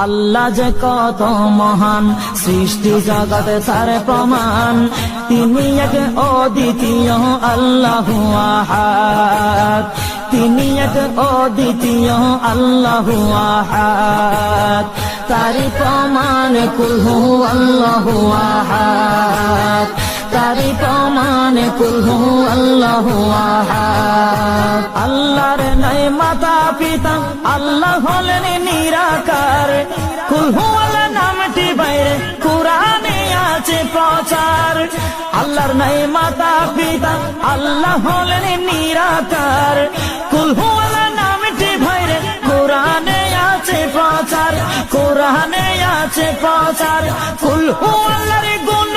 আল্লাহ যে কত মহান, সৃষ্টি জগতে তার প্রমাণ। তিনি এক অদ্বিতীয় আল্লাহু আহাদ, তিনি এক অদ্বিতীয় আল্লাহু আহাদ। তারি প্রমাণ কুল হু আল্লাহু আহাদ, তারি প্রমাণ কুল হু আল্লাহু আহাদ। আল্লাহর নাই মাতা পিতা, আল্লাহ হলেন নিরাকার। কুল হু আল্লাহ নামটি বাইরে কুরআনে আছে প্রচার। আল্লাহর নাই মাতা পিতা, আল্লাহ হলেন নিরাকার। কুল হু আল্লাহ নামটি বাইরে কুরআনে আছে প্রচার, কুরআনে আছে প্রচার। কুল হু আল্লাহর গুণ